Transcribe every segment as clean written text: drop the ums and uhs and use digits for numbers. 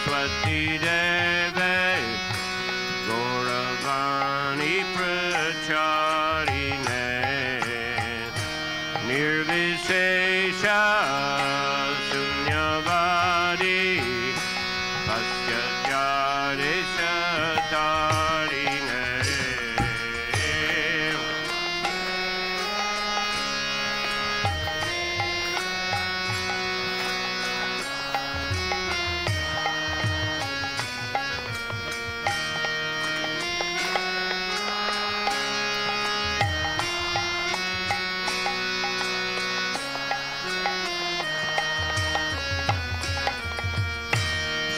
Saraswati Deve Gauravani Pracharine Nirvishesha Sunyavadi Paschatyarishatarine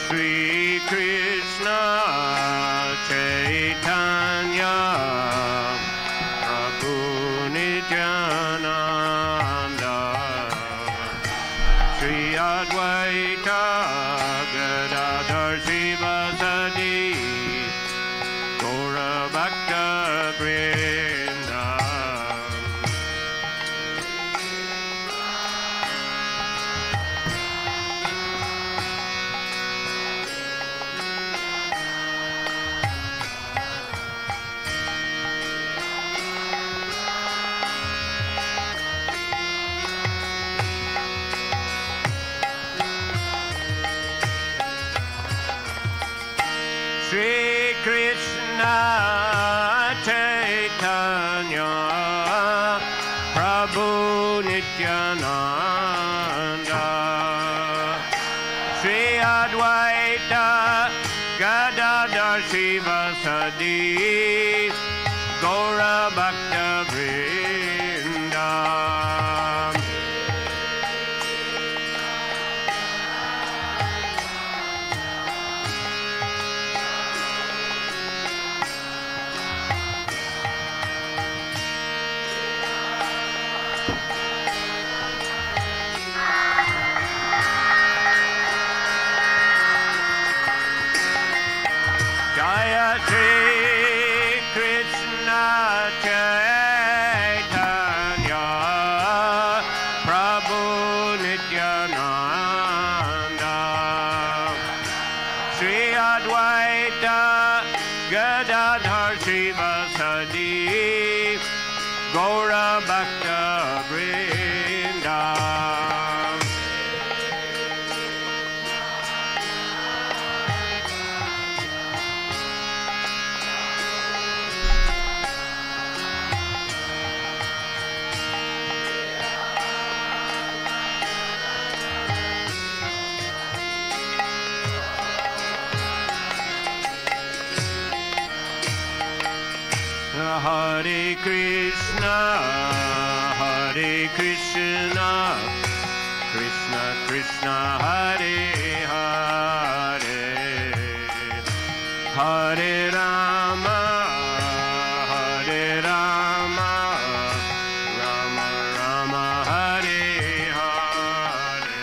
Shri Krishna Chaitanya Prabhu Nityananda Shri Advaita Gadadhar Srivasadi Gaura Bhakta Vrinda Shri Krishna Chaitanya Prabhu Nityananda Shri Advaita Gadadhar Srivasadi Gaura Bhakta Vrinda Jaya Shri Krishna Chaitanya Prabhu Nityananda Shri Advaita Gadadhar Srivasadi Gaura Bhakta Vrinda Hare Krishna, Krishna Krishna, Hare Hare, Hare Rama, Rama Rama, Hare Hare.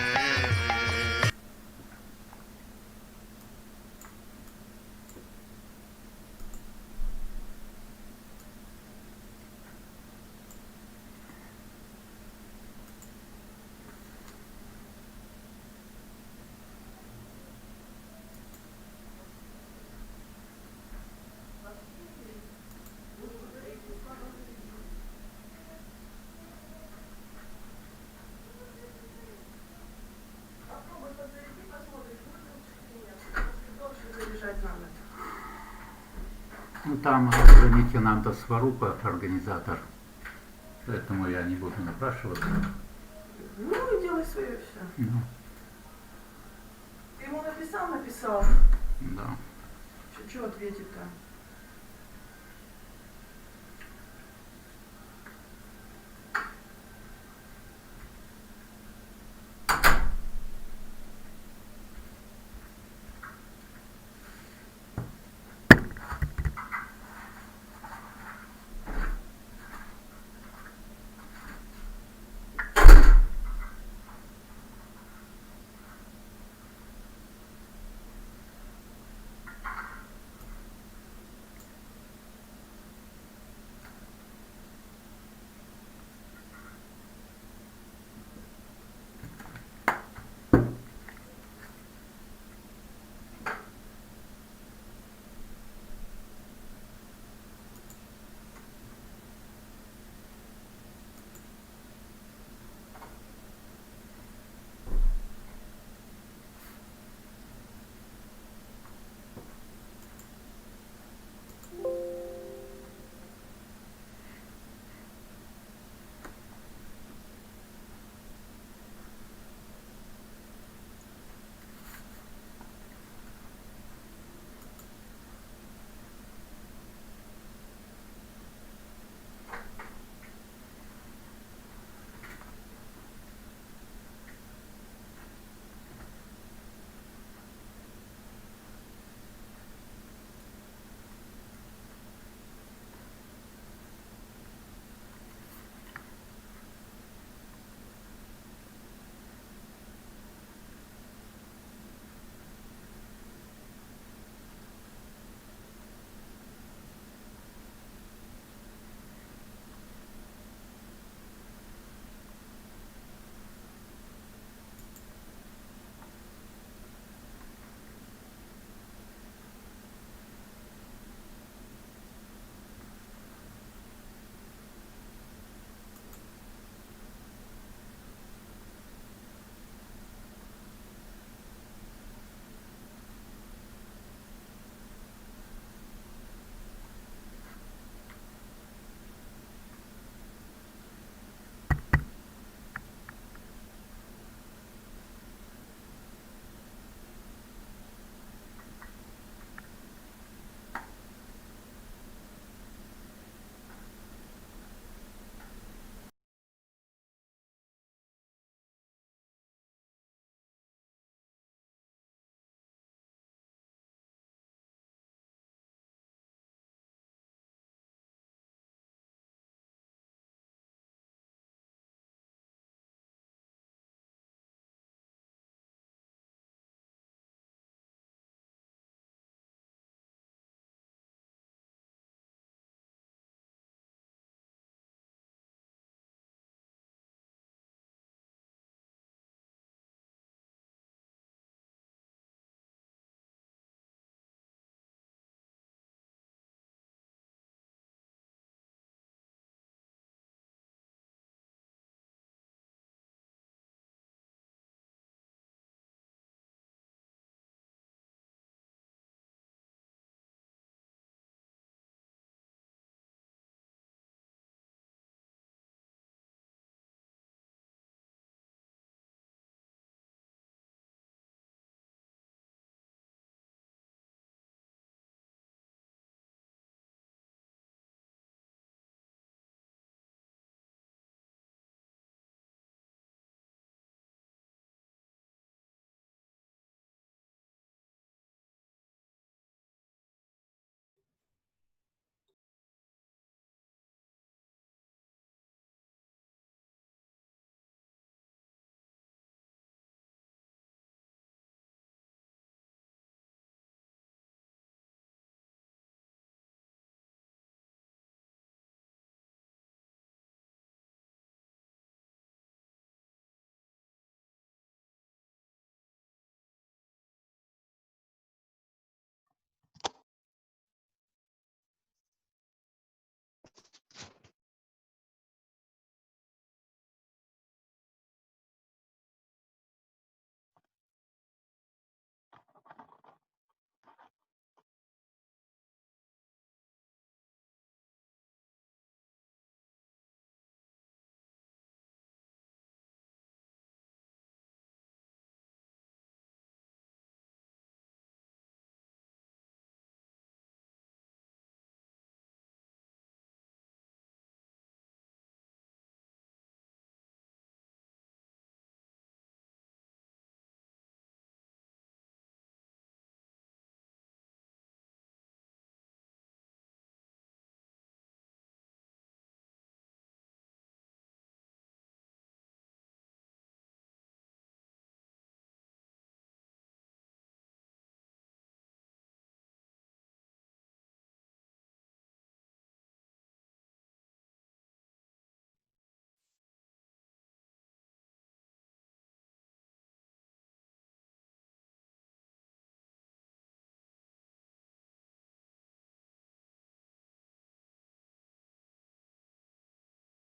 Ну, там уже Нитьянанда Сварупа, организатор, поэтому я не буду напрашиваться. Ну, делай свое все. Ну. Ты ему написал? Да. Что ответит-то?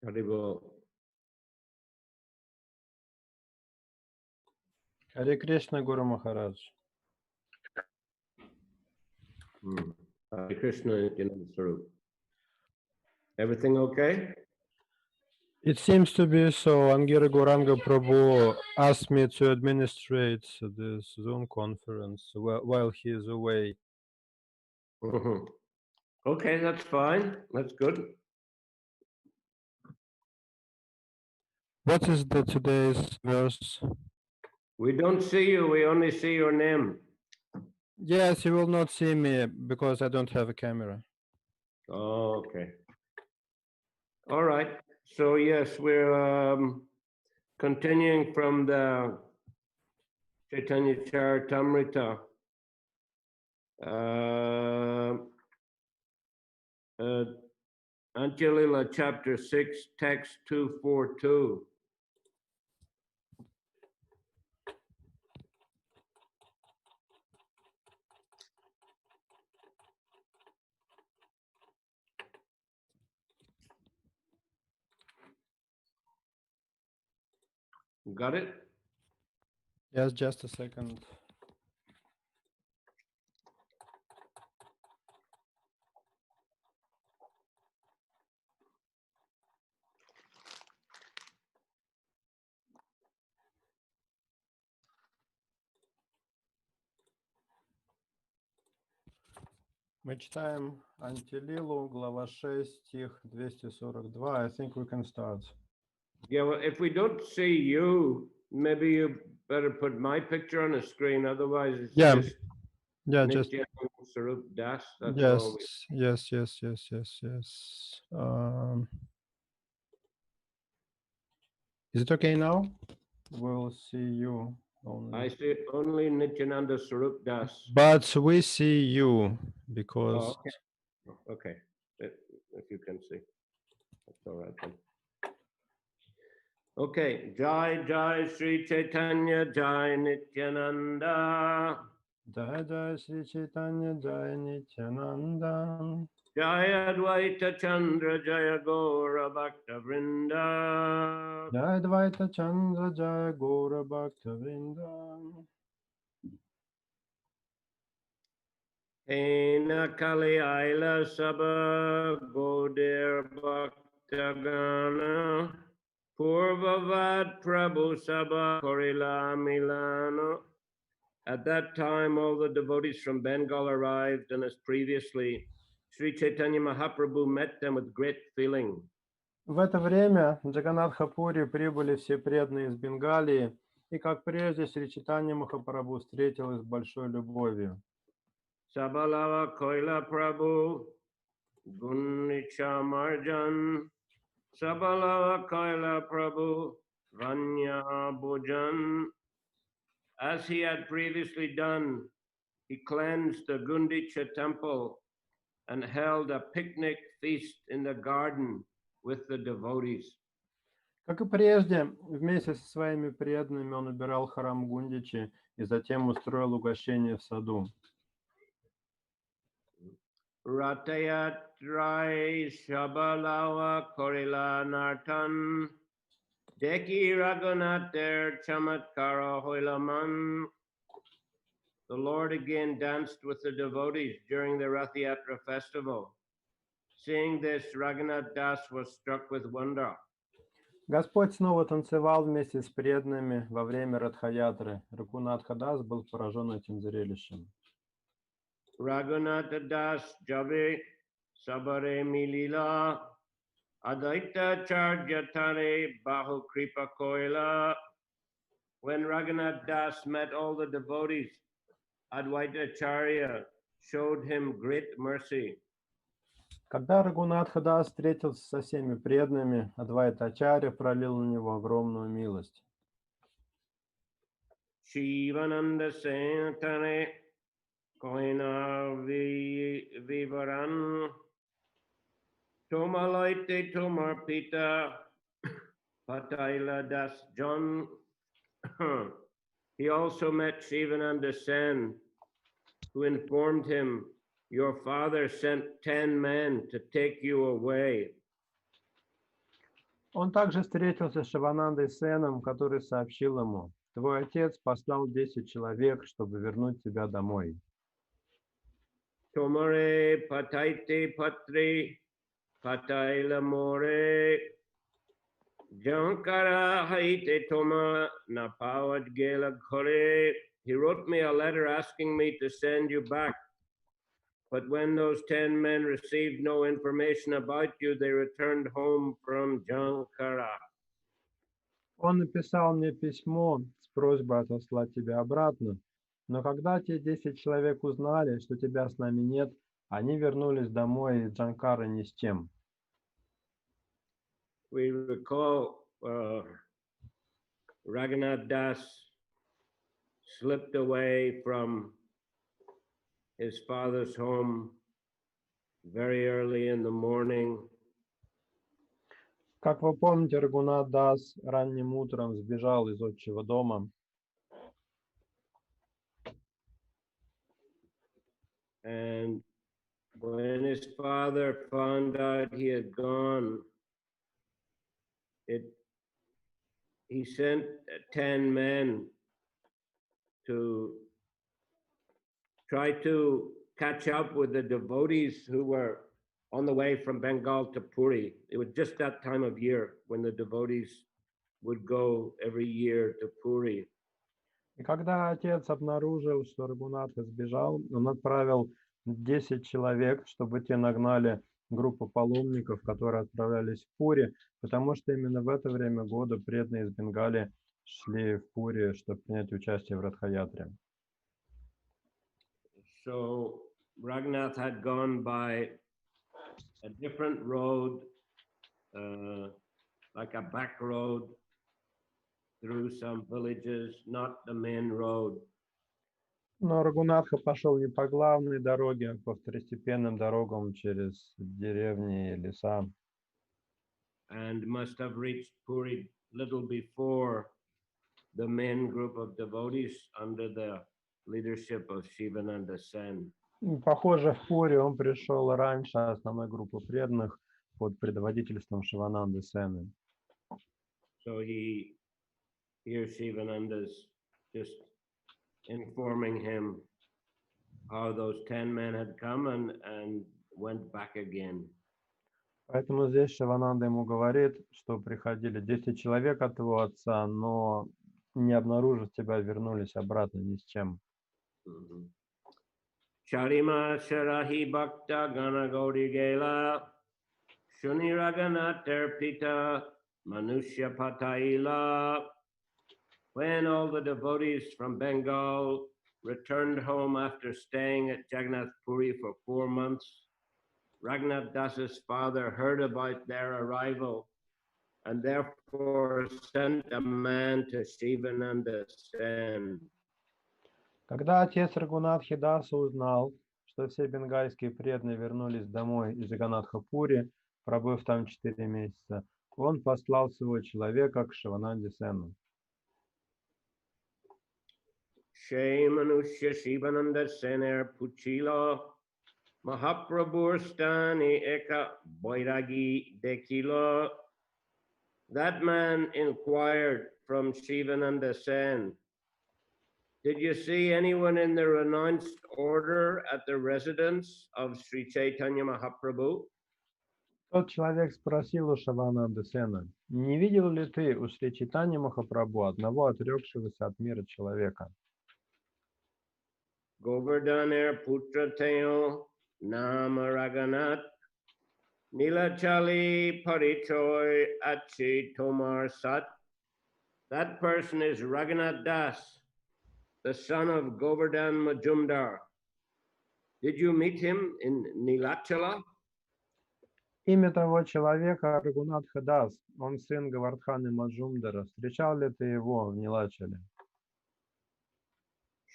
Haribol. Харе Кришна, Гуру Махарадж. Hare Krishna, Nityananda Swarup. Everything okay? It seems to be so. Angira Gauranga Prabhu asked me to administrate this Zoom conference while he is away. Mhm. Okay, that's fine. That's good. What is the today's verse? We don't see you, we only see your name. Yes, you will not see me because I don't have a camera. Oh, okay. All right. So yes, we're continuing from the Chaitanya Charitamrita. Antya Lila, chapter 6, text 242. Got it? Yes, just a second. Мы читаем Антилилу, глава 6, стих 242. I think we can start. Yeah, well, if we don't see you, maybe you better put my picture on the screen. Otherwise, it's Yeah. just Yeah, just Nityananda Swarup Das. That's yes, all. yes. Is it okay now? We'll see you only. I see only Nityananda Swarup Das. But we see you because Oh, okay. Okay. If you can see, that's all right then. Okay. Jai Jai Sri Chaitanya Jai Nityananda. Jai Jai Sri Chaitanya Jai Nityananda. Jai Advaita Chandra Jaya Gora Bhakta Vrinda. Jai Advaita Chandra Jai Gora Bhakta Vrinda. Ena Kali Aila Sabha Godir Bhakta Gana. Purvavad Prabhu Sabha Korila Milano. At that time, all the devotees from Bengal arrived, and as previously, Sri Chaitanya Mahaprabhu met them with great feeling. В это время в Джаганнатха-пури прибыли все преданные из Бенгалии, и, как прежде, Сри Чайтанья Махапрабху встретил их с большой любовью. Sabalava Koila Prabhu Gunicha Marjan. Sabalava Koila Prabhu Vanya Bhujan. As he had previously done, he cleansed the Gundicha temple and held a picnic feast in the garden with the devotees. Как и прежде, вместе со своими преданными он убирал храм Гундичи и затем устроил угощение в саду. Ratayatrai Shabalawa Korila Nartan Deki Raghunathar Chamatkara Hoilaman. The Lord again danced with the devotees during the Rathayatra festival. Seeing this, Raghunath Das was struck with wonder. Господь снова танцевал вместе с преданными во время Радхаятры. Рагунатха Дас был поражен этим зрелищем. Raghunath Das Jabe Sabare Milila Adaita Charjatare Bahu Kripa Koila. When Raghunath Das met all the devotees, Advaita Acharya showed him great mercy. Когда Рагунатха Дас встретился со всеми преданными, Адвайта Ачарья пролил на него огромную милость. Shivananda Santane Koina Vivaran Tomalaite Tomarpita Pataila Das John. He also met Shivananda Sen, who informed him, "Your father sent 10 men to take you away." Он также встретился с Шиванандой Сеном, который сообщил ему: «Твой отец послал 10 человек, чтобы вернуть тебя домой». Tomare pataite patre pataila more jankara haite toma napawad gela kore. He wrote me a letter asking me to send you back. But when those 10 men received no information about you, they returned home from Jankara. Он написал мне письмо с просьбой отослать тебя обратно, но когда те 10 человек узнали, что тебя с нами нет, они вернулись домой из Джанкары ни с чем. We recall Raghunath Das slipped away from his father's home very early in the morning. Как вы помните, Рагунат Дас ранним утром сбежал из отчего дома. And when his father found out he had gone, he sent 10 men to try to catch up with the devotees who were on the way from Bengal to Puri. It was just that time of year when the devotees would go every year to Puri. И когда отец обнаружил, что Рагунат сбежал, он отправил 10 человек, чтобы те нагнали группу паломников, которые отправлялись в Пури, потому что именно в это время года преданные из Бенгалии шли в Пури, чтобы принять участие в Радха-ятре. So Raghunath had gone by a different road, like a back road through some villages, not the main road. Но Рагунатха пошел не по главной дороге, а по второстепенным дорогам через деревни и леса. And must have reached Puri little before the main group of devotees under the leadership of Shivananda Sen. Похоже, в Пури он пришел раньше основной группы преданных под предводительством Шивананды Сены. So here Shivananda's just informing him how those 10 men had come and went back again. Поэтому здесь Шивананда ему говорит, что приходили 10 человек от его отца, но не обнаружив тебя, вернулись обратно ни с чем. Charima Sharahi Bhakta Gana Gauri Gela Shuni Raghunath Pita Manushya Pataila. When all the devotees from Bengal returned home after staying at Jagannath Puri for 4 months, Raghunath Das's father heard about their arrival and therefore sent a man to Shivananda Sen. Когда отец Рагунатхи Даса узнал, что все бенгальские преданные вернулись домой из Джаганнатха-Пури, пробыв там 4 месяца, он послал своего человека к Шивананде Сену. Manusya Shivananda Sener Puchilo Mahaprabhur Stani Eka Boiragi Dekilo. That man inquired from Shivananda Sen, "Did you see anyone in the renounced order at the residence of Sri Chaitanya Mahaprabhu?" Тот человек спросил у Шивананды Сена: «Не видел ли ты у Шри Чайтаньи Махапрабху одного отрекшегося от мира человека?» Govardhaner Putra Teo Nama Raghunath Nilachali Parichoy Achi Tomar Sat. That person is Raghunath Das, the son of Govardhan Majumdar. Did you meet him in Nilachala? Имя того человека Рагунатха Дас, он сын Гавардхана Маджумдара. Встречал ли ты его в Нилачале?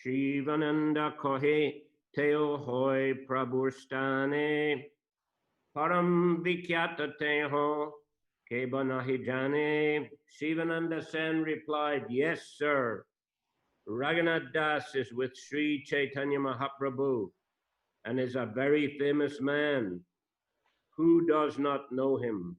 Shivananda Kohe Teo Hoy Prabhustane Param Vikyata Teho Kebanahi Jane. Shivananda Sen replied, "Yes, sir. Raghunath Das is with Sri Chaitanya Mahaprabhu and is a very famous man. Who does not know him?"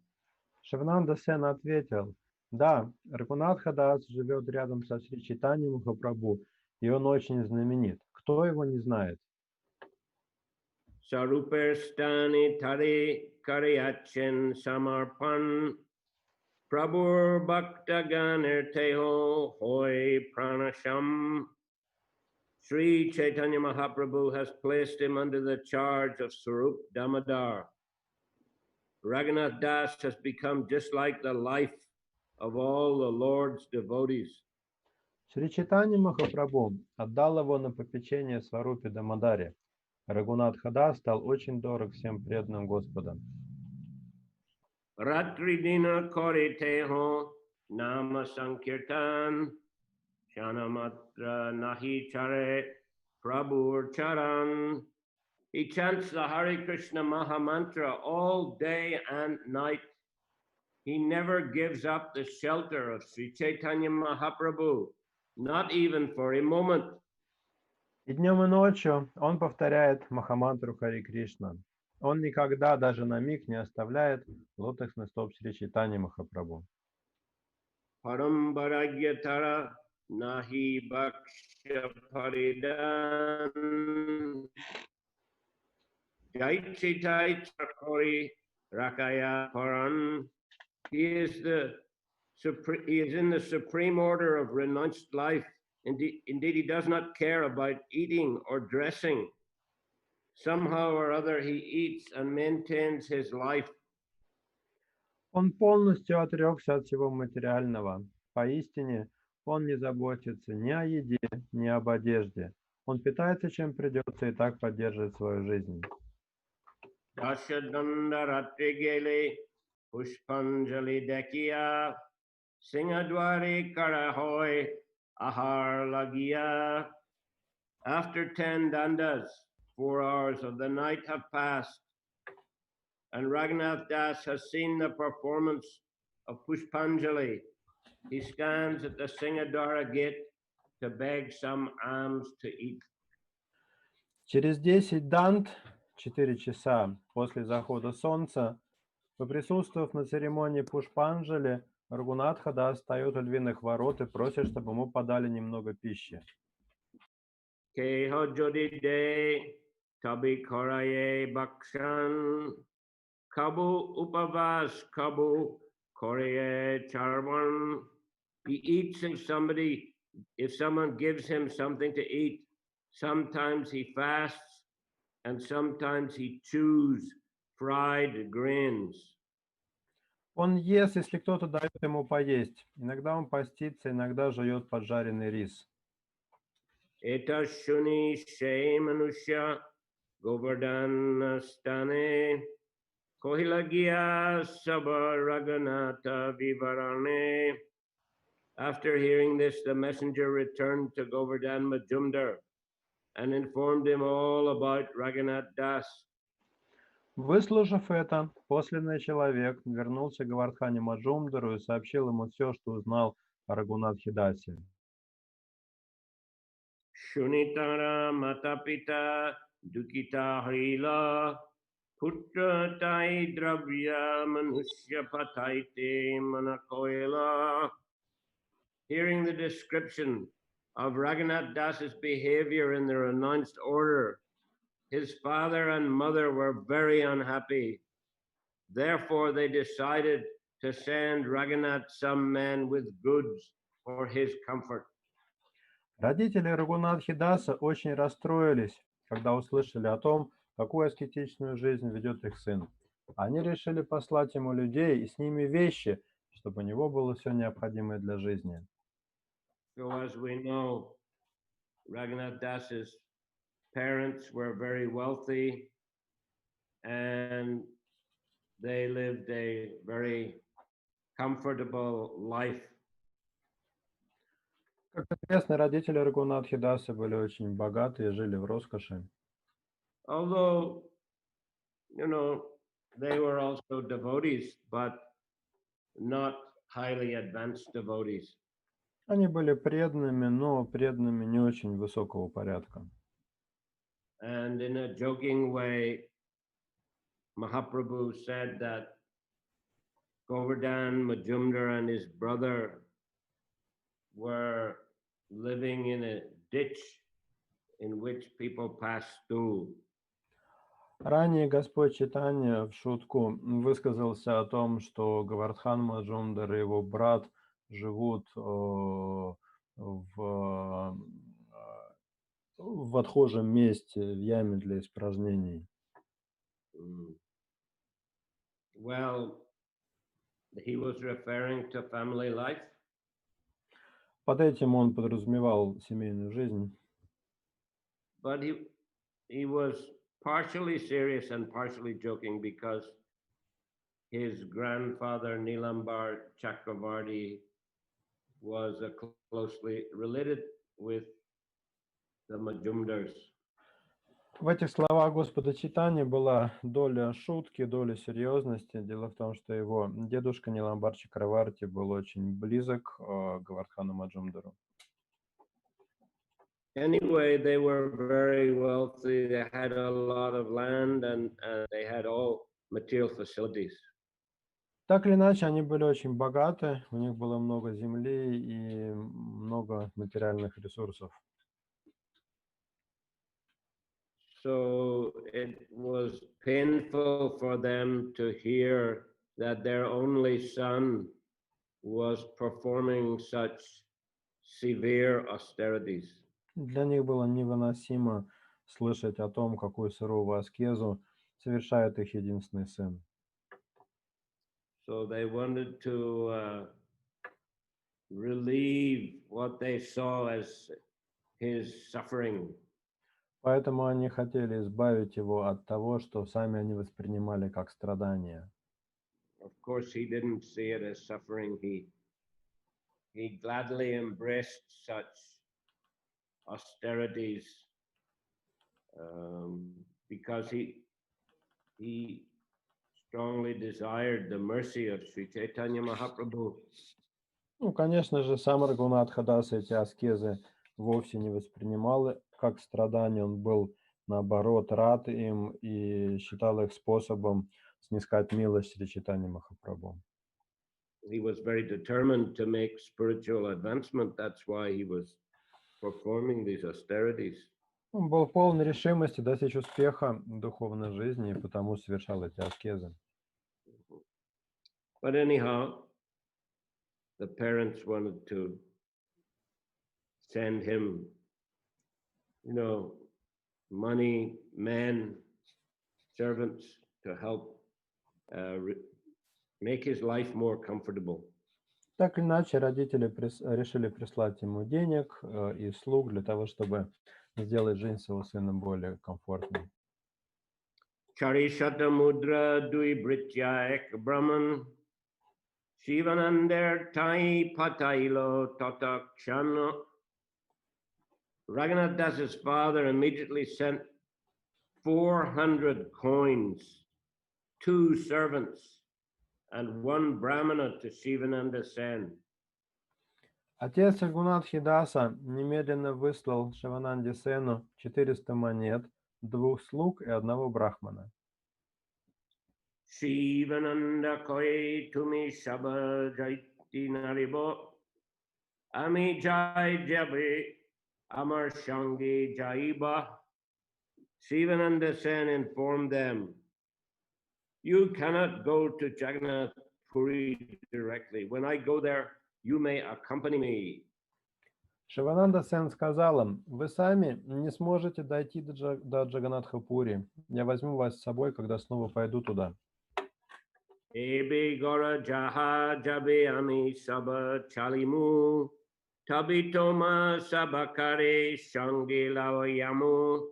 Шивананда Сен ответил: да, Рагунатха Дас живет рядом со Шри Чайтаньей Махапрабху, и он очень знаменит. Кто его не знает? Saruper stani tari karyachen samarpan Prabhur bhakta ganer teho hoy pranasham. Sri Chaitanya Mahaprabhu has placed him under the charge of Sarup Damodar. Raghunath Das has become just like the life of all the Lord's devotees. Шри Чайтанья Махапрабху отдал его на попечение Сварупе Дамодаре. Рагунатха Дас стал очень дорог всем преданным Господа. Ratri dina kore teho nama sankirtan Shanamatra nahi chare Prabhur charan. He chants the Hare Krishna Maha Mantra all day and night. He never gives up the shelter of Sri Chaitanya Mahaprabhu, not even for a moment. И днем и ночью он повторяет Махамантру Хари Кришна. Он никогда, даже на миг, не оставляет лотосных стоп Шри Чайтаньи Махапрабху. Parambaragyatara nahi bhaksha paridan Jai Chaitai Chakori Rakaya Paran. He is in the supreme order of renounced life. Indeed, he does not care about eating or dressing. Somehow or other, he eats and maintains his life. Он полностью отрекся от всего материального. Поистине, он не заботится ни о еде, ни об одежде. Он питается, чем придется, и так поддерживает свою жизнь. Dashadanda Ratrigele Pushpanjali Dekia Singadwari Karahoy Ahar Lagia. After 10 dandas, 4 hours of the night have passed, and Raghunath Das has seen the performance of Pushpanjali. He stands at the Singadwara gate to beg some alms to eat. Через 10 дант, 4 часа после захода солнца, поприсутствовав на церемонии Пушпанджали, Рагунатха Дас встает у львиных ворот и просит, чтобы ему подали немного пищи. Keho jodi de tabi koraye bakshan kabu upavas kabu koraye charvan. He eats if someone gives him something to eat. Sometimes he fasts and sometimes he chews fried grains. Он ест, если кто-то дает ему поесть. Иногда он постится, иногда жует поджаренный рис. Eta shuni she manusya govardhana stane kohilagya sabha raganata vivarane. After hearing this, the messenger returned to Govardhan Majumdar and informed him all about Raghunath Das. Выслушав это, посланный человек вернулся к Гавардхане Маджумдару и сообщил ему все, что узнал о Рагунатхе Дасе. Shunitara matapita dukita harila putra tai dravya manusya pataite manakoila. Hearing the description of Raghunath Das's behavior in the renounced order, his father and mother were very unhappy. Therefore, they decided to send Raghunath some men with goods for his comfort. Родители Рагунатхи Даса очень расстроились, когда услышали о том, какую аскетичную жизнь ведет их сын. Они решили послать ему людей и с ними вещи, чтобы у него было все необходимое для жизни. So as we know, Raghunath Das's parents were very wealthy and they lived a very comfortable life. Как известно, родители Рагунатхи Даса были очень богаты и жили в роскоши. Although, they were also devotees, but not highly advanced devotees. Они были преданными, но преданными не очень высокого порядка. And in a joking way, Mahaprabhu said that Govardhan Majumdar and his brother were living in a ditch in which people passed through. Ранее Господь Чайтанья в шутку высказался о том, что Говардхан Маджумдар и его брат живут в отхожем месте, в яме для испражнений. Well, he was referring to family life. Под этим он подразумевал семейную жизнь. But he was partially serious and partially joking because his grandfather Nilambar Chakravarti was closely related with the Majumdars. В этих словах Господа Чайтаньи была доля шутки, доля серьезности. Дело в том, что его дедушка Ниламбар Чакраварти был очень близок к Говардхану Маджумдару. Anyway, they were very wealthy. They had a lot of land and they had all material facilities. Так или иначе, они были очень богаты, у них было много земли и много материальных ресурсов. So it was painful for them to hear that their only son was performing such severe austerities. Для них было невыносимо слышать о том, какую суровую аскезу совершает их единственный сын. So they wanted to relieve what they saw as his suffering. Поэтому они хотели избавить его от того, что сами они воспринимали как страдание. Of course, he didn't see it as suffering. He gladly embraced such austerities because he strongly desired the mercy of Sri Chaitanya Mahaprabhu. Ну, конечно же, сам Рагунатха Дас эти аскезы вовсе не воспринимал как страдание. Он был, наоборот, рад им и считал их способом снискать милость Шри Чайтаньи Махапрабху. He was very determined to make spiritual advancement. That's why he was performing these austerities. Он был полон решимости достичь успеха в духовной жизни и потому совершал эти аскезы. But anyhow, the parents wanted to send him, money, men, servants to help make his life more comfortable. Так или иначе, родители решили прислать ему денег и слуг для того, чтобы сделать жизнь своего сына более комфортной. Charishatamudra Dui Britya Ek Brahman Shivanander Tai Patailo Tatakshana. Raghunath Das's father immediately sent 400 coins, 2 servants, and 1 brahmana to Shivananda Sen. Отец Рагунатхи Даса немедленно выслал Шивананде Сену 400 монет, 2 слуг и 1 брахмана. Shivananda koi tumi shaba jaiti naribo ami jai jabe amar shangi jaiba. Shivananda Sen informed them, you cannot go to Jagannath Puri directly. When I go there, you may accompany me. Шивананда Сен сказал им, вы сами не сможете дойти до Джаганатха-Пури. Я возьму вас с собой, когда снова пойду туда. Ebe gora jaha jabe ami saba chalimu tabitoma sabakare shangi lawayamu.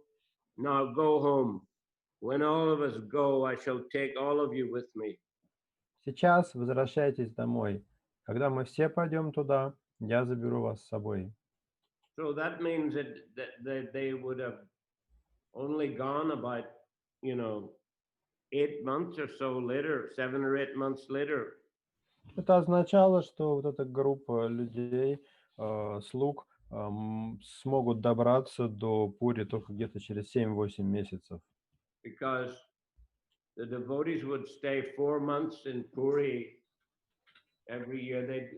Now go home. When all of us go, I shall take all of you with me. Сейчас возвращайтесь домой. Когда мы все пойдем туда, я заберу вас с собой. So that means that they would have only gone about, 8 months or so later, 7 or 8 months later. Это означало, что вот эта группа людей, слуг, смогут добраться до Пури только где-то через 7-8 месяцев. Because the devotees would stay 4 months in Puri every year they,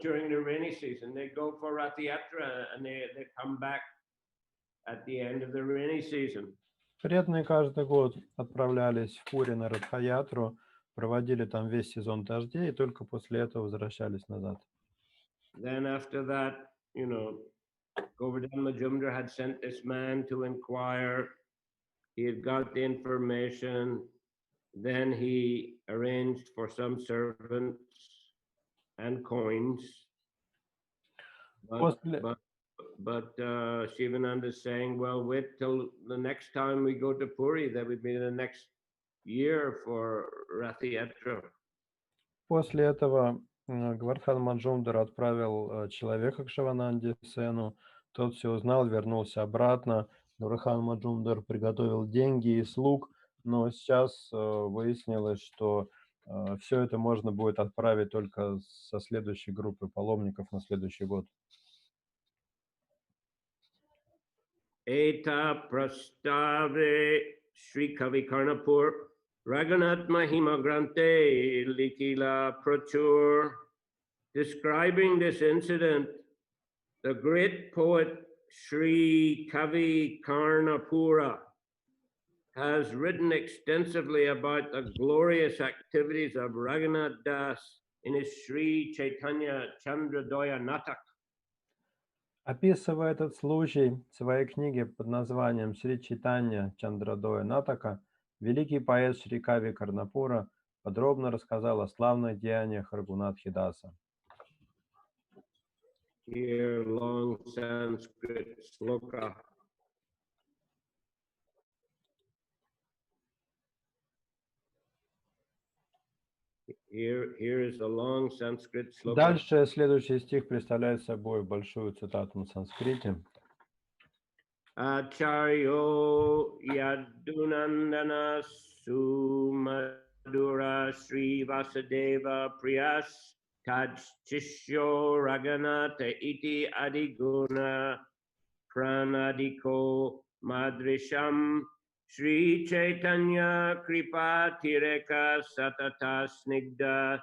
during the rainy season, they go for Rath Yatra and they come back at the end of the rainy season. Преданные каждый год отправлялись в Пури на Радхаятру, проводили там весь сезон дождей и только после этого возвращались назад. Then after that, Govardhan Majumdar had sent this man to inquire. He had got the information. Then he arranged for some servants and coins. But Shivananda is saying, well, wait till the next time we go to Puri. That would be the next year for Rath Yatra. После этого Гвардхан Маджумдар отправил человека к Шивананде Сену. Тот все узнал, вернулся обратно. Гвардхан Маджумдар приготовил деньги и слуг, но сейчас выяснилось, что все это можно будет отправить только со следующей группы паломников на следующий год. Eta prastave Sri Kavi Karnapur Raghunath Mahima Grante Likila Prachur. Describing this incident, the great poet Sri Kavi Karnapura has written extensively about the glorious activities of Raghunath Das in his Sri Chaitanya Chandradoya Natak. Описывая этот случай в своей книге под названием «Шри Чайтанья Чандрадоя Натака», великий поэт Шри Кави Карнапура подробно рассказал о славных деяниях Рагунатхи Даса. Here, long Sanskrit sloka. Here is the long Sanskrit sloka. Дальше следующий стих представляет собой большую цитату на санскрите. Acharyo Yadunandana Sumadura Sri Vasudeva Priyas Tajchishyo Raganata Iti Adiguna Pranadiko Madrisham Sri Chaitanya Kripa Tireka Satata Snigda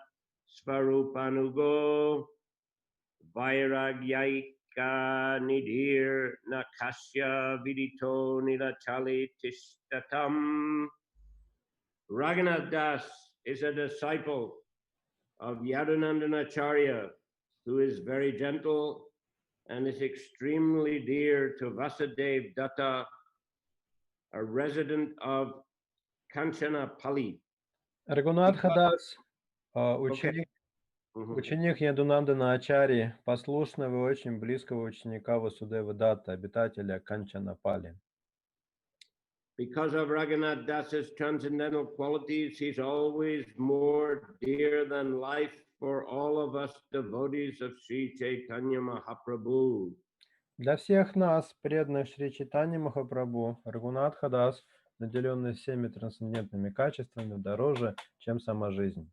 Svarupanugo Vairagyaika Nidhir Nakasya Vidito Nilachali Tishtatam. Raghunath Das is a disciple of Yadunandanacharya, who is very gentle and is extremely dear to Vasudev Datta, a resident of Kanchanapalli. Рагунатха Дас, ученик Ядунандана Ачарьи, послушного и очень близкого ученика Васудева Датта, обитателя Канчанапали. Because of Raghunath Das's transcendental qualities, he's always more dear than life for all of us devotees of Sri Chaitanya Mahaprabhu. Для всех нас, преданных Шри Чайтаньи Махапрабху, Рагунатха Дас, наделенный всеми трансцендентными качествами, дороже, чем сама жизнь.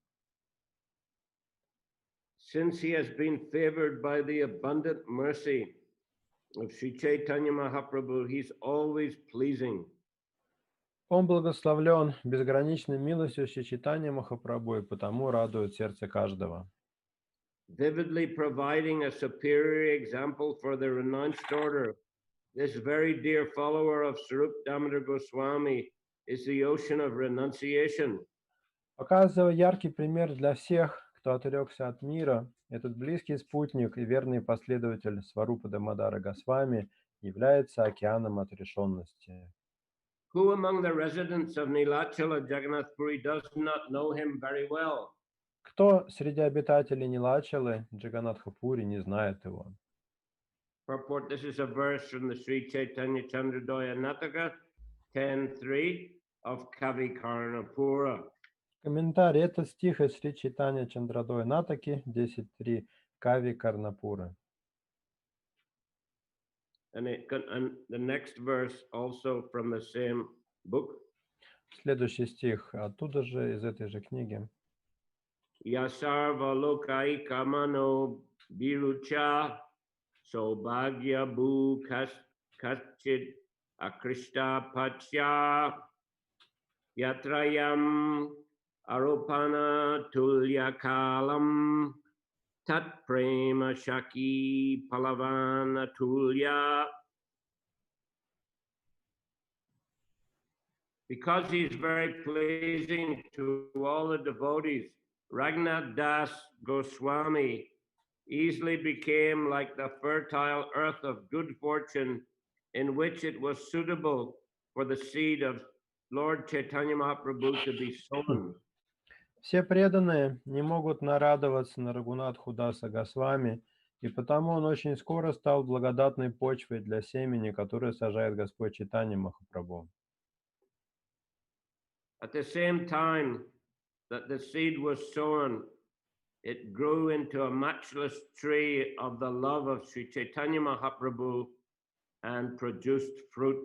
Since he has been favored by the abundant mercy of Sri Chaitanya Mahaprabhu, he's always pleasing. Он благословлен безграничной милостью Шри Чайтаньи Махапрабху и потому радует сердце каждого. Vividly providing a superior example for the renounced order, this very dear follower of Sarup Damodar Goswami is the ocean of renunciation. Показывая яркий пример для всех, кто отрекся от мира, этот близкий спутник и верный последователь Сварупа Дамодара Госвами является океаном отрешенности. Who among the residents of Nilachala Jagannath Puri does not know him very well? Кто среди обитателей Нилачалы, Джаганатхапури, не знает его? Purport, this is a verse from the Sri Chaitanya Chandradoya Nataka 10.3 of Kavi Karnapura. Комментарий. Это стих из Шри Чайтанья Чандрадоя Натаки 10.3 Кави Карнапура. And the next verse also from the same book. Следующий стих оттуда же, из этой же книги. Yasarva lokai kamano birucha sobhagya bhu kachit akrishta pacha yatrayam aropana tulyakalam. tat prema shaki palavana tulya. Because he's very pleasing to all the devotees, Raghunath Das Goswami easily became like the fertile earth of good fortune in which it was suitable for the seed of Lord Chaitanya Mahaprabhu to be sown. Все преданные не могут нарадоваться на Рагунатху Даса Госвами, и потому он очень скоро стал благодатной почвой для семени, которое сажает Господь Чайтанья Махапрабху. At the same time that the seed was sown, it grew into a matchless tree of the love of Sri Chaitanya Mahaprabhu and produced fruit.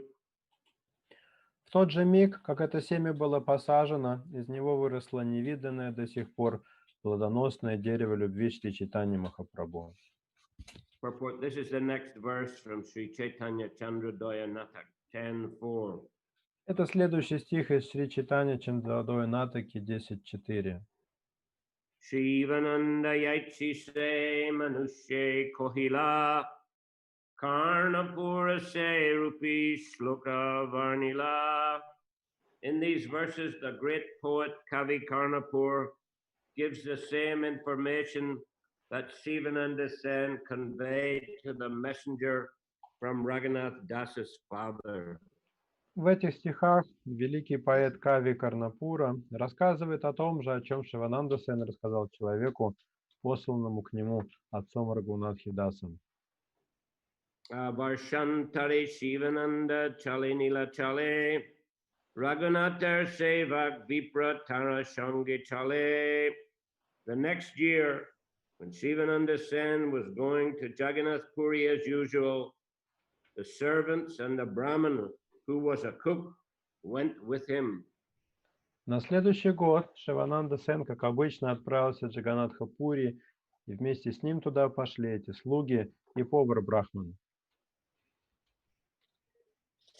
В тот же миг, как это семя было посажено, из него выросло невиданное до сих пор плодоносное дерево любви Шри Чайтаньи Махапрабху. Purport. This is the next verse from Sri Chaitanya Chandrodaya Natak 10.4. Это следующий стих из Шри Чайтанья Чандrodaya Натаки 10.4. Shivananda Yaitsi Se Manushe Kohila Karnapura Se Rupi Shloka Varnila. In these verses, the great poet Kavi Karnapur gives the same information that Shivananda Sen conveyed to the messenger from Raghunath Das's father. В этих стихах великий поэт Кави Карнапура рассказывает о том же, о чем Шивананда Сен рассказал человеку, посланному к нему отцом Рагунатхи Дасом. Varshantare Shivananda Chale Nila Chale Raghunathar Sevak Vipra Tara Shangi Chale. The next year, when Shivananda Sen was going to Jagannath Puri as usual, the servants and the Brahmana, who was a cook, went with him. На следующий год Шивананда Сен, как обычно, отправился в Джаганатха Пури, и вместе с ним туда пошли эти слуги и повар Брахман.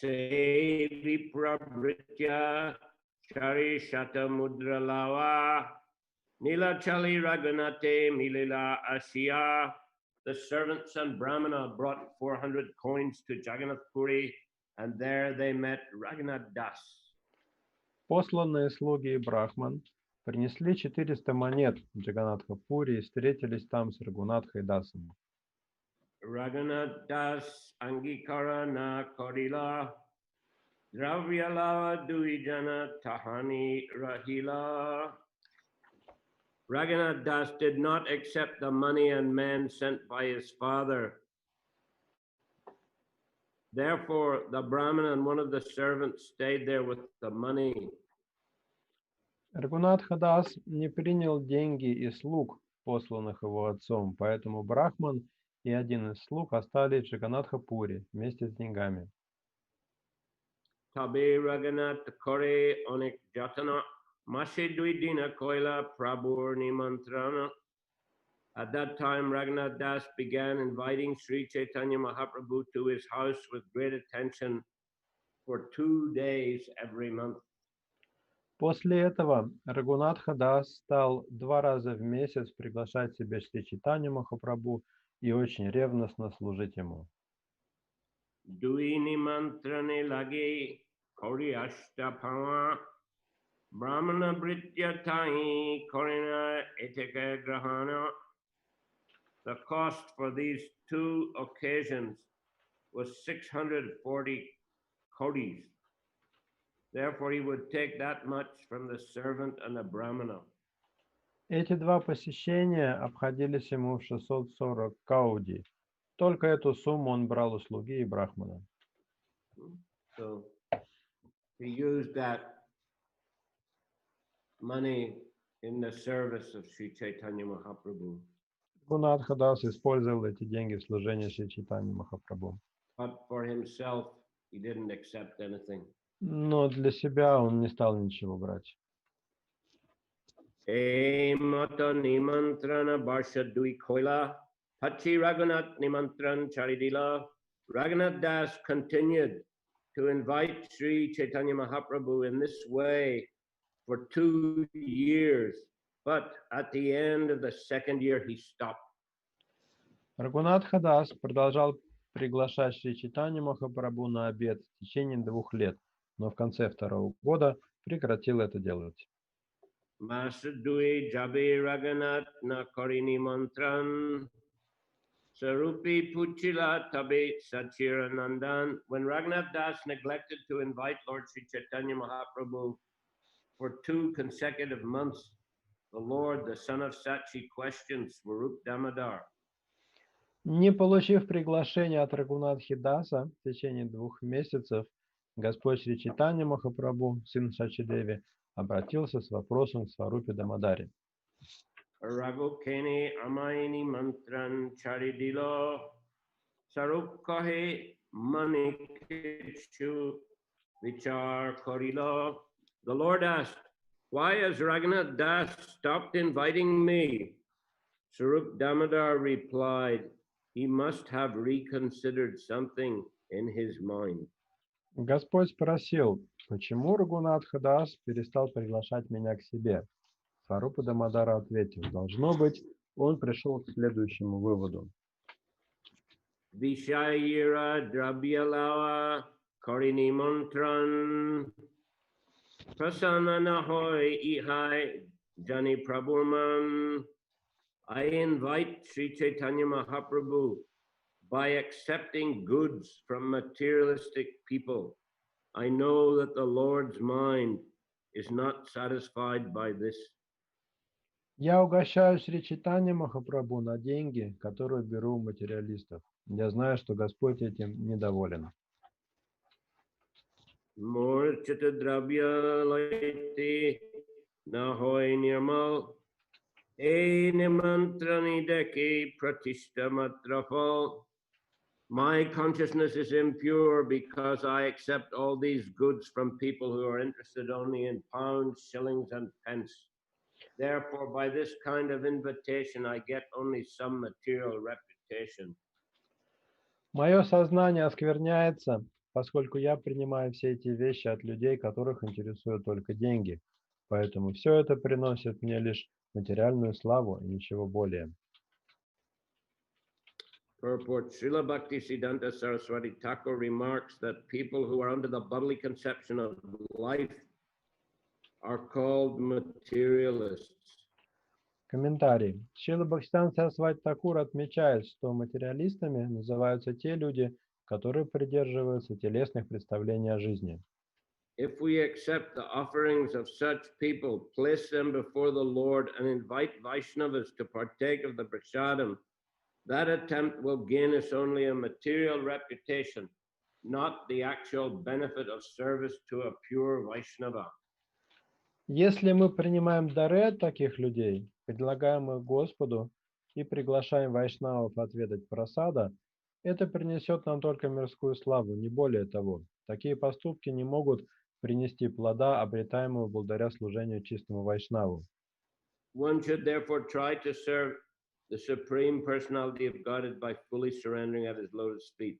Sevi Prabhritya Chari Shata Mudralawa Nila Chali Raghunate Milila Ashiya. The servants and Brahmana brought 400 coins to Jagannath Puri, and there they met Raghunath Das. Посланные слуги и Брахман принесли 400 монет в Джаганатха Пури и встретились там с Рагунатхой Дасом. Raghunath Das Angikara na Korila Dravyalava Duijana Tahani Rahila. Raghunath Das did not accept the money and men sent by his father. Therefore, the Brahmin and one of the servants stayed there with the money. Рагунатха Дас не принял деньги и слуг, посланных его отцом, поэтому Брахман и один из слуг остались в Джаганатха Пури вместе с деньгами. Tabe Raghunath Kore Onik Jatana Mashe Duidina Koila Prabhu Nimantrana. At that time, Raghunath Das began inviting Sri Chaitanya Mahaprabhu to his house with great attention for 2 days every month. После этого Рагунатха Дас стал 2 раза в месяц приглашать себе Шри Чайтанью Махапрабху и очень ревностно служить ему. Dui Nimantrane Lage Kori Ashtapama Brahmana Britya Tai Korina Eteka Grahana. The cost for these 2 occasions was 640 kodis. Therefore, he would take that much from the servant and the Brahmana. Эти 2 посещения обходились ему в 640 кауди. Только эту сумму он брал у слуги и Брахмана. So he used that money in the service of Sri Chaitanya Mahaprabhu. Рагунатха Дас использовал эти деньги в служении Шри Чайтаньи Махапрабху. But for himself, he didn't accept anything. Но для себя он не стал ничего брать. Mata Nimantrana Barsha Dui Koila Hachi Raghunath Nimantran Charidila. Raghunath Das continued to invite Sri Chaitanya Mahaprabhu in this way for 2 years, but at the end of the 2nd year he stopped. Рагунатха Дас продолжал приглашать Шри Чайтанью Махапрабху на обед в течение 2 лет, но в конце 2-го года прекратил это делать. Masadui Jabe Raganat na Korini Mantran Sarupi Puchila Tabe Sachiranandan. When Raghunath Das neglected to invite Lord Sri Chaitanya Mahaprabhu for 2 consecutive months, the Lord, the son of Sachi, questioned Swarup Damodar. Не получив приглашения от Рагунатхи Даса в течение 2 месяцев, Господь Шри Чайтанья Махапрабху, сын Шачидеви, обратился с вопросом к Сварупе Дамодаре. Ragukeni Amaini Mantran Charidilo Sarup Kahe Manikichu Vichar Korilo. The Lord asked, why has Raghunath Das stopped inviting me? Sarup Damodar replied, he must have reconsidered something in his mind. Господь спросил, почему Рагунатха Дас перестал приглашать меня к себе? Сварупа Дамодара ответил, должно быть, он пришел к следующему выводу. Vishayira Drabyalawa Karini Mantran Prasanna Hoy Ihai Jani Prabhuman. I invite Sri Chaitanya Mahaprabhu by accepting goods from materialistic people. I know that the Lord's mind is not satisfied by this. Я угощаю Шри Чайтанья Махапрабху на деньги, которые беру у материалистов. Я знаю, что Господь этим недоволен. Morchita Drabya Laiti Nahoy Nirmal E Nimantrani Deki Pratishta Matrafal. My consciousness is impure because I accept all these goods from people who are interested only in pounds, shillings, and pence. Therefore, by this kind of invitation, I get only some material reputation. Мое сознание оскверняется, поскольку я принимаю все эти вещи от людей, которых интересуют только деньги. Поэтому все это приносит мне лишь материальную славу и ничего более. Purport: Srila Bhaktisiddhanta Saraswati Thakur remarks that people who are under the bodily conception of life are called materialists. Комментарий. Шрила Бхактисиданта Сарасвати Такур отмечает, что материалистами называются те люди, которые придерживаются телесных представлений о жизни. If we accept the offerings of such people, place them before the Lord, and invite Vaishnavas to partake of the prasadam, that attempt will gain us only a material reputation, not the actual benefit of service to a pure Vaishnava. Если мы принимаем дары от таких людей, предлагаем их Господу и приглашаем вайшнавов отведать прасада, это принесет нам только мирскую славу, не более того. Такие поступки не могут принести плода, обретаемого благодаря служению чистому вайшнаву. One should therefore try to serve the Supreme Personality of Godhead by fully surrendering at His lotus feet.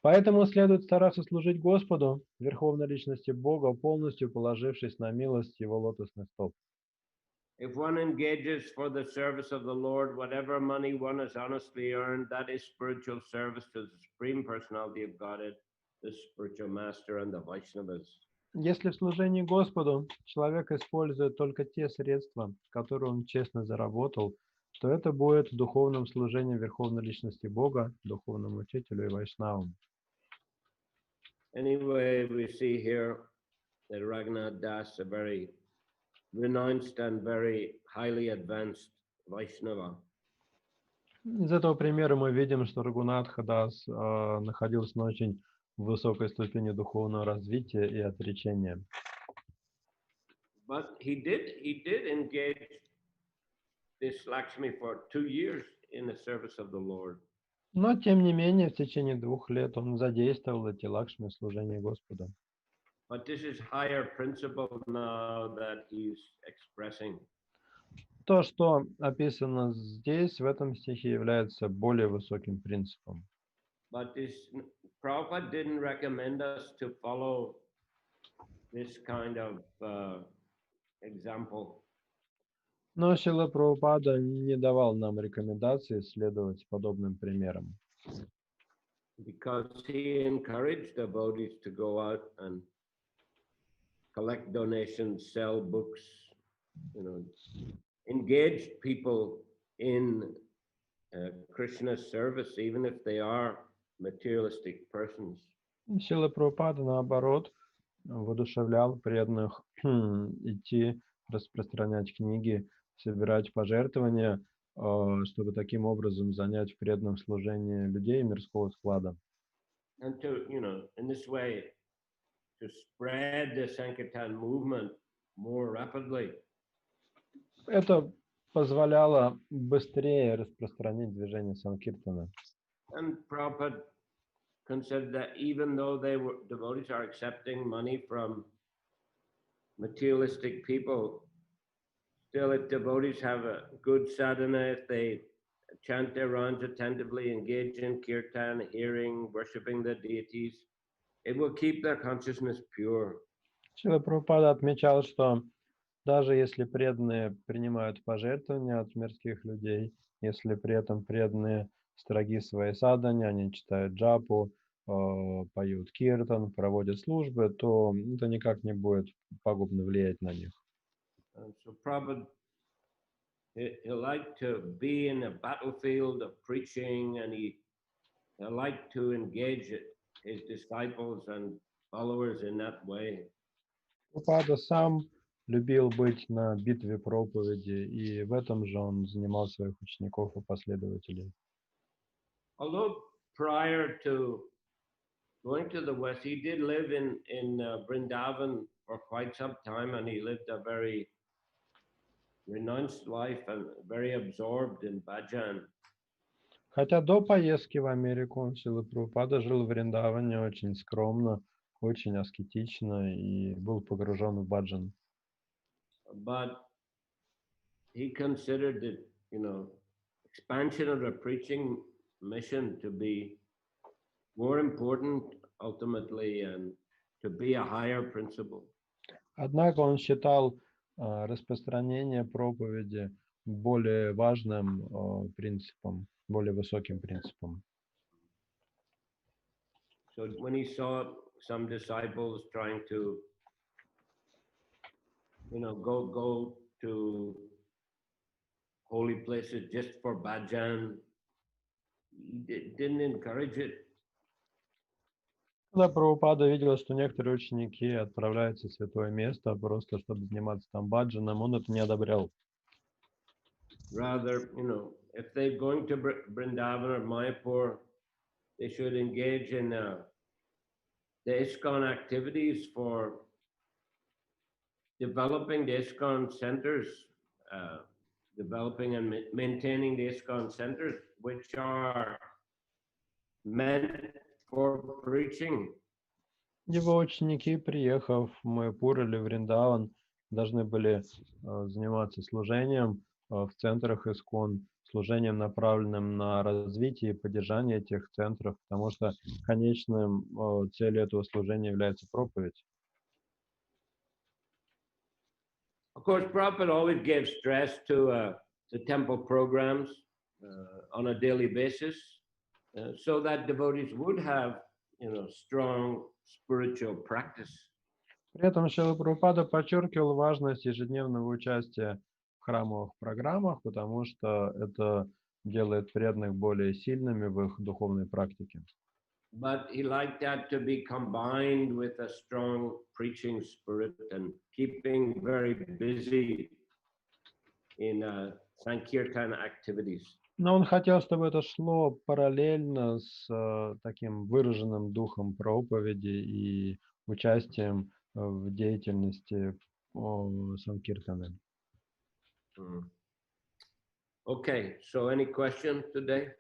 Поэтому следует стараться служить Господу, Верховной Личности Бога, полностью положившись на милость Его лотосных стоп. If one engages for the service of the Lord, whatever money one has honestly earned, that is spiritual service to the Supreme Personality of Godhead, the spiritual master, and the Vaishnavas. Если в служении Господу человек использует только те средства, которые он честно заработал, то это будет духовным служением Верховной Личности Бога, духовному учителю и вайшнавам. Anyway, we see here that Raghunath Das, a very renounced and very highly advanced Vaishnava. Из этого примера мы видим, что Рагунатха Дас находился на очень высокой ступени духовного развития и отречения. But he did engage this Lakshmi for 2 years in the service of the Lord. Но, тем не менее, в течение 2 лет он задействовал эти лакшми в служении Господа. But this is higher principle now that he's expressing. То, что описано здесь, в этом стихе, является более высоким принципом. But this Prabhupada didn't recommend us to follow this kind of example. Но Шрила Прабхупада не давал нам рекомендации следовать подобным примерам, because he encouraged devotees to go out and collect donations, sell books, you know, engage people in Krishna's service, even if they are materialistic persons. Шрила Прабхупада, наоборот, воодушевлял преданных идти распространять книги, собирать пожертвования, чтобы таким образом занять в преданном служении людей мирского склада. And to, in this way, to spread the Sankirtan movement more rapidly. Это позволяло быстрее распространить движение Санкиртана. And Prabhupada considered that even though devotees are accepting money from materialistic people, still if devotees have a good sadhana, if they chant their rounds attentively, engage in kirtan, hearing, worshipping the deities, it will keep their consciousness pure. Шрила Прабхупада отмечал, что даже если преданные принимают пожертвования от мирских людей, если при этом преданные строги в своей садхане, они читают джапу, поют киртан, проводят службы, то это никак не будет пагубно влиять на них. So Prabhupada, he liked to be in a battlefield of preaching, and he liked to engage his disciples and followers in that way. Прабхупада сам любил быть на битве проповеди, и в этом же он занимал своих учеников и последователей. Although prior to going to the West, he did live in Vrindavan for quite some time, and he lived a very renounced life and very absorbed in bhajan. Хотя до поездки в Америку Шрила Прабхупада жил в Вриндаване очень скромно, очень аскетично и был погружен в баджан. But he considered the, expansion of the preaching mission to be more important ultimately and to be a higher principle. Однако он считал распространение проповеди более важным принципом, более высоким принципом. So when he saw some disciples trying to, go to holy places just for bhajan, he didn't encourage it. Когда Прабхупада видел, что некоторые ученики отправляются в святое место просто чтобы заниматься там баджаном, он это не одобрял. Rather, if they're going to Vrindavan or Mayapur, they should engage in the ISKCON activities for developing the ISKCON centers, developing and maintaining the ISKCON centers, which are meant for preaching. Его ученики, приехав в Майяпур или Вриндаван, должны были заниматься служением в центрах ИСККОН, служением, направленным на развитие и поддержание этих центров, потому что конечным целью этого служения является проповедь. Of course, Prabhupada always gave stress to the temple programs on a daily basis, so that devotees would have, strong spiritual practice. При этом Шрила Прабхупада подчеркивал важность ежедневного участия в храмовых программах, потому что это делает преданных более сильными в их духовной практике. But he liked that to be combined with a strong preaching spirit and keeping very busy in Sankirtan activities. Но он хотел, чтобы это шло параллельно с таким выраженным духом проповеди и участием в деятельности Санкиртаны. Okay, so any questions today?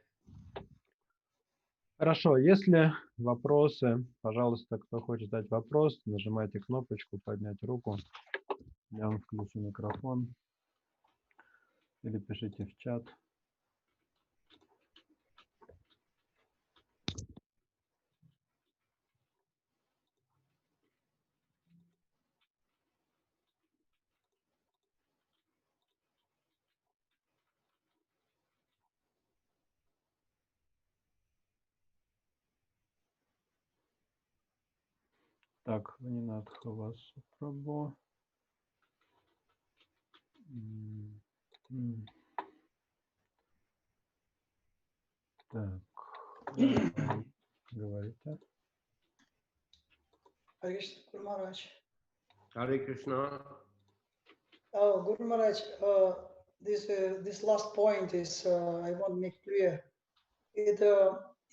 Хорошо, если вопросы, пожалуйста, кто хочет задать вопрос, нажимайте кнопочку «Поднять руку». Я вам включу микрофон. Или пишите в чат. Так, Ванинатхавасу Прабху. Так, говорите. Hare Krishna, Guru Maharaj. Hare Krishna. Guru Maharaj, this last point is I want to make clear. It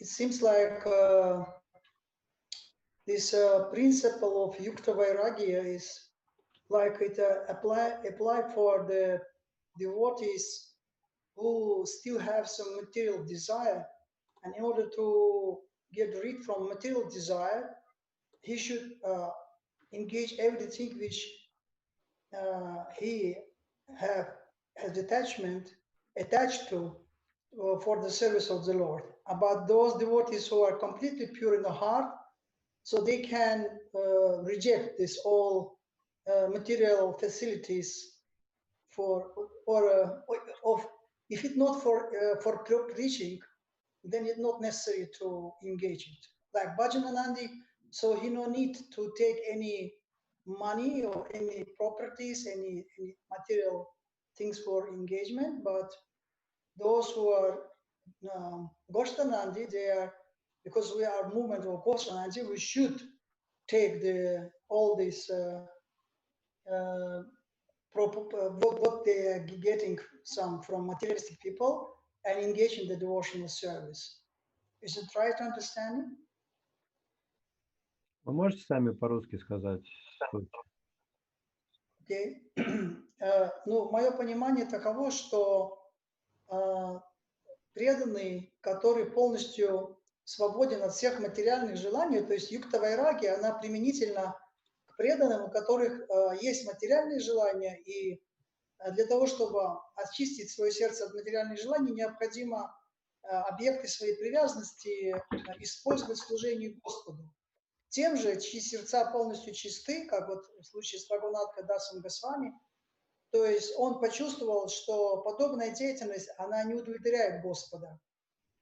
seems like this principle of Yukta Vairagya is like it apply for the devotees who still have some material desire, and in order to get rid from material desire, he should engage everything which he has attached to for the service of the Lord. But those devotees who are completely pure in the heart, so they can reject this all material facilities for if it's not for preaching, then it's not necessary to engage it. Like Bhajananandi, so he no need to take any money or any properties, any material things for engagement. But those who are Goshtanandi, they are, because we are movement of Goshtanandi, we should take all this what they are getting some from materialistic people and engage in the devotional service. Is it right understanding? Вы можете сами по-русски сказать суть? Okay. Ну, мое понимание таково, что преданный, который полностью свободен от всех материальных желаний, то есть юкта вайраги, она применительна к преданным, у которых есть материальные желания, и для того, чтобы очистить свое сердце от материальных желаний, необходимо объекты своей привязанности использовать в служении Господу. Тем же, чьи сердца полностью чисты, как вот в случае с Рагунатхой Дасом Госвами, то есть он почувствовал, что подобная деятельность, она не удовлетворяет Господа,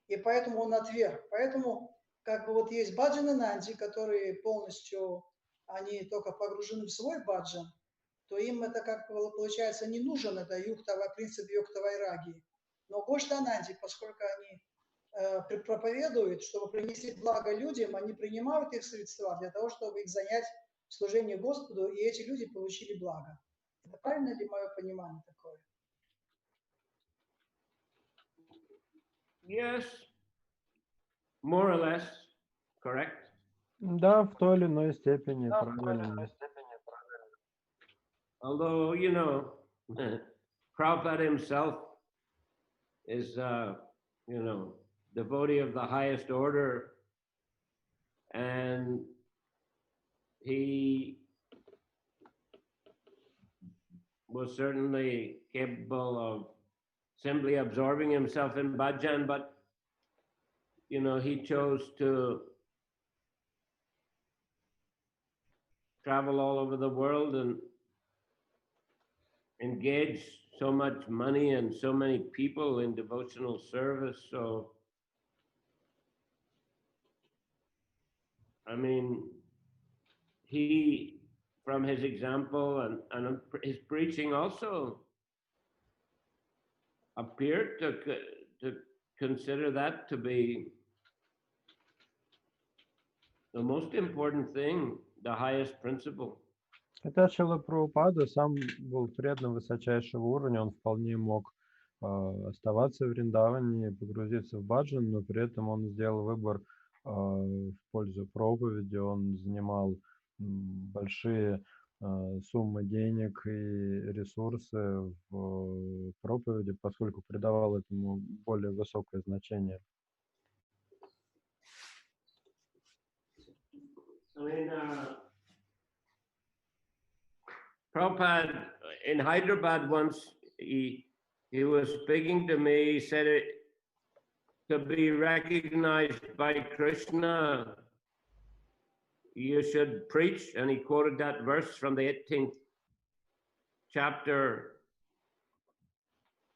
и поэтому он отверг. Поэтому как бы вот есть баджанананди, которые полностью, они только погружены в свой баджан, то им это как получается не нужен, это принцип юкта вайраги. Но гоштананди, поскольку они проповедуют, чтобы принести благо людям, они принимают их средства для того, чтобы их занять в служении Господу, и эти люди получили благо. Это правильно ли мое понимание такое? Yes, more or less, correct. Да, в той или иной степени правильно. Although, you know, Prabhupada himself is, you know, devotee of the highest order, and he was certainly capable of simply absorbing himself in bhajan, but you know, he chose to travel all over the world and engage so much money and so many people in devotional service. So, I mean, he, from his example and his preaching also appeared to consider that to be the most important thing, the highest principle. Хотя Шрила Прабхупада сам был предан высочайшего уровня, он вполне мог оставаться в Вриндаване, погрузиться в баджан, но при этом он сделал выбор в пользу проповеди, он занимал большие суммы денег и ресурсы в проповеди, поскольку придавал этому более высокое значение. I mean, Prabhupada in Hyderabad once, he was speaking to me, he said it, to be recognized by Krishna, you should preach, and he quoted that verse from the 18th chapter,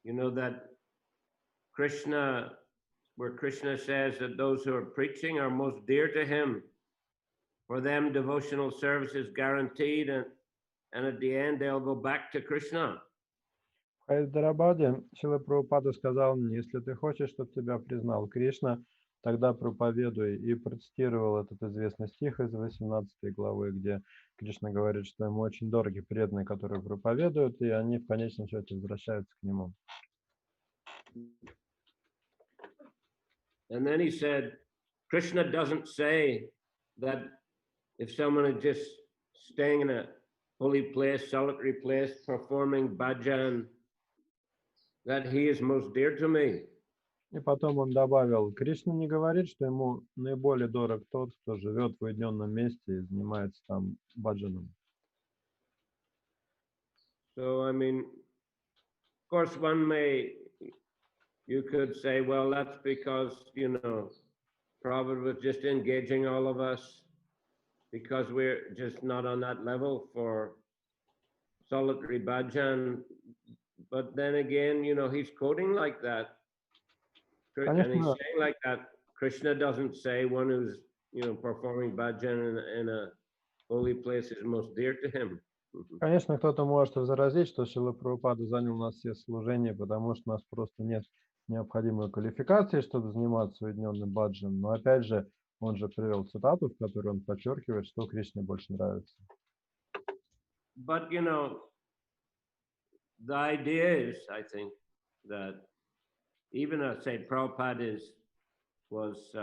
you know, that Krishna, where Krishna says that those who are preaching are most dear to him. for them devotional service is guaranteed, and at the end they'll go back to Krishna. В Хайдарабаде Шрила Прабхупада сказал мне, если ты хочешь, чтобы тебя признал Кришна, тогда проповедуй. И процитировал этот известный стих из 18 главы, где Кришна говорит, что ему очень дороги преданные, которые проповедуют, и они в конечном счете возвращаются к нему. And then he said, Krishna doesn't say that if someone is just staying in a holy place, solitary place, performing bhajan, that he is most dear to me. И потом он добавил, Кришна не говорит, что ему наиболее дорог тот, кто живет в уединенном месте и занимается там баджаном. So, I mean, of course, you could say, well, that's because, Prabhupada was just engaging all of us because we're just not on that level for solitary bhajan. But then again, he's quoting like that. And he's saying like that, Krishna doesn't say one who's, performing bhajan in a holy place is most dear to him. Конечно, кто-то может возразить, что Шрила Прабхупада занял у нас все служения, потому что у нас просто нет необходимой квалификации, чтобы заниматься уединенным баджаном. Но опять же, он же привел цитату, в которой он подчеркивает, что Кришне больше нравится. But, the idea is, I think, that even as, say, Prabhupada was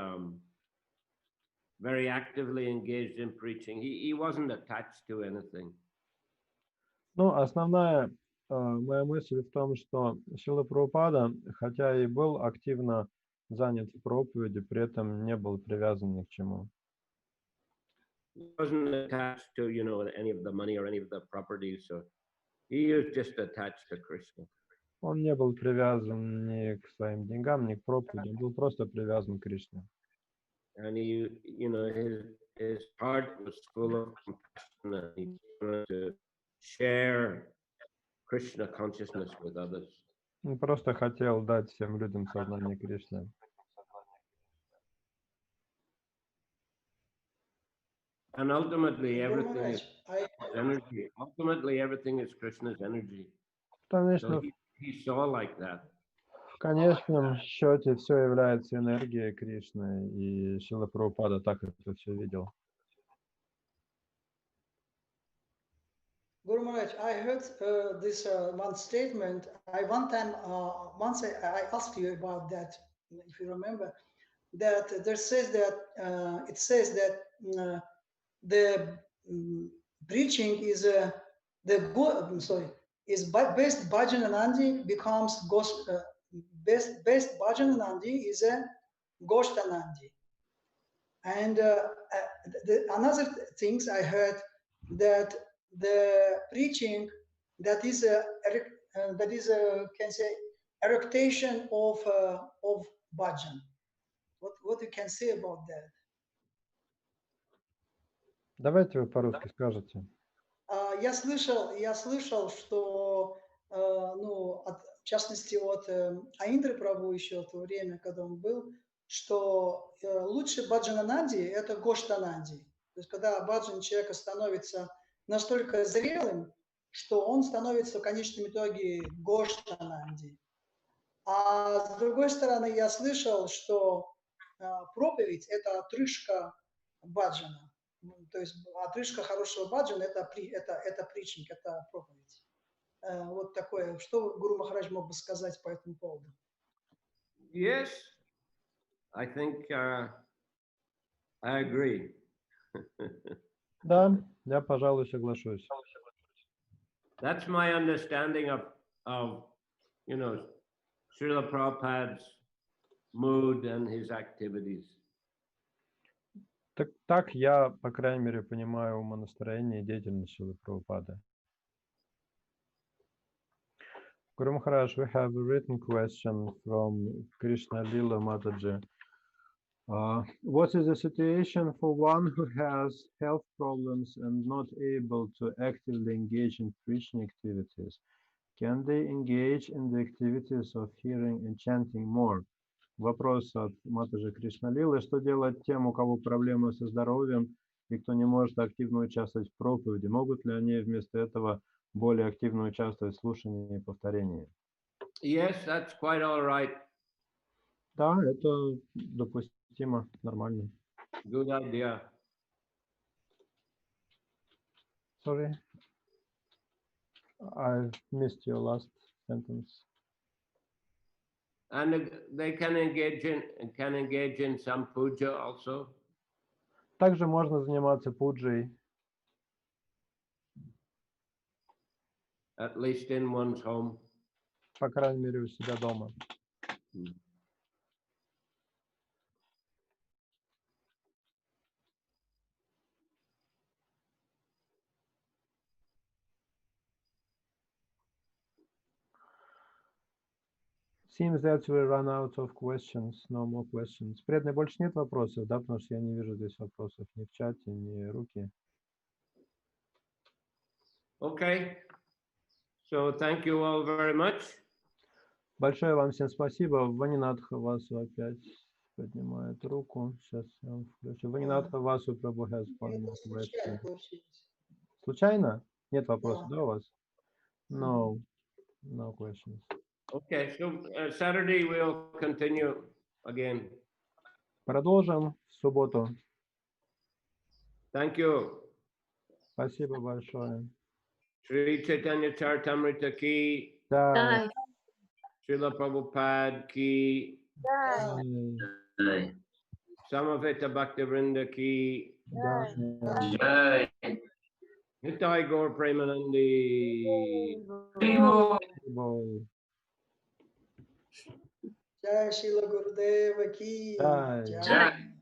very actively engaged in preaching, he wasn't attached to anything. Ну, основная моя мысль в том, что Шрила Прабхупада, хотя и был активно занят в проповеди, при этом не был привязан ни к чему. He wasn't attached to, any of the money or any of the properties, so he was just attached to Krishna. Он не был привязан ни к своим деньгам, ни к проповеди, он был просто привязан к Кришне. And he, his heart was full of compassion, and he wanted to share Krishna consciousness with others. Он просто хотел дать всем людям сознание Кришны. And ultimately, everything is energy. Ultimately, everything is Krishna's energy. Конечно, So he saw like that. в конечном счете все является энергией Кришны, и Шрила Прабхупада так это все видел. Guru Maharaj, I heard this one statement. Once I asked you about that, if you remember, that there says that it says that the preaching is best bhajananandi becomes best bhajananandi is a goshtanandi. And another things I heard that the preaching that is can say eructation of bhajan. What you can say about that? Давайте вы по-русски скажете. Я слышал, что, в частности, от Аиндры Прабху еще в то время, когда он был, что лучше баджанананди – это гоштананди. То есть, когда баджан человека становится настолько зрелым, что он становится в конечном итоге гоштананди. А с другой стороны, я слышал, что проповедь – это отрыжка баджана. То есть отрыжка хорошего баджана – это притчинг, это проповедь. Вот такое. Что Гуру Махарадж мог бы сказать по этому поводу? Yes, I think I agree. Да, я, пожалуй, соглашусь. That's my understanding of Srila Prabhupada's mood and his activities. Так я, по крайней мере, понимаю умонастроение и деятельность Шрилы Прабхупады. Guru Maharaj, we have a written question from Krishna Lila Mataji. What is the situation for one who has health problems and not able to actively engage in preaching activities? Can they engage in the activities of hearing and chanting more? Вопрос от Матаджи Кришна Лилы. Что делать тем, у кого проблемы со здоровьем и кто не может активно участвовать в проповеди, могут ли они вместо этого более активно участвовать в слушании и повторении? Yes, that's quite all right. Да, это допустимо, нормально. Good idea. Sorry, I missed your last sentence. And they can engage in some puja also. Также можно заниматься пуджей, At least in one's home. по крайней мере, у себя дома. Seems that we run out of questions. No more questions. Преданные, больше нет вопросов, да? Потому что я не вижу здесь вопросов ни в чате, ни руки. Okay. So thank you all very much. Большое вам всем спасибо. Ванинатха Васу опять поднимает руку. Сейчас я вам включу. Ванинатха Васу Прабху has one more question. Случайно? Нет вопросов, да, у вас? No. No questions. Okay, so Saturday we'll continue again. Продолжим в субботу. Thank you. Спасибо большое. Shri Chaitanya Charitamrita ki, Да. Srila Prabhupada ki, Samaveta Bhaktivinoda ki, Да. Nitai Gaur Premanandi. Jai Shila Gurudeva ki. Да. Jai.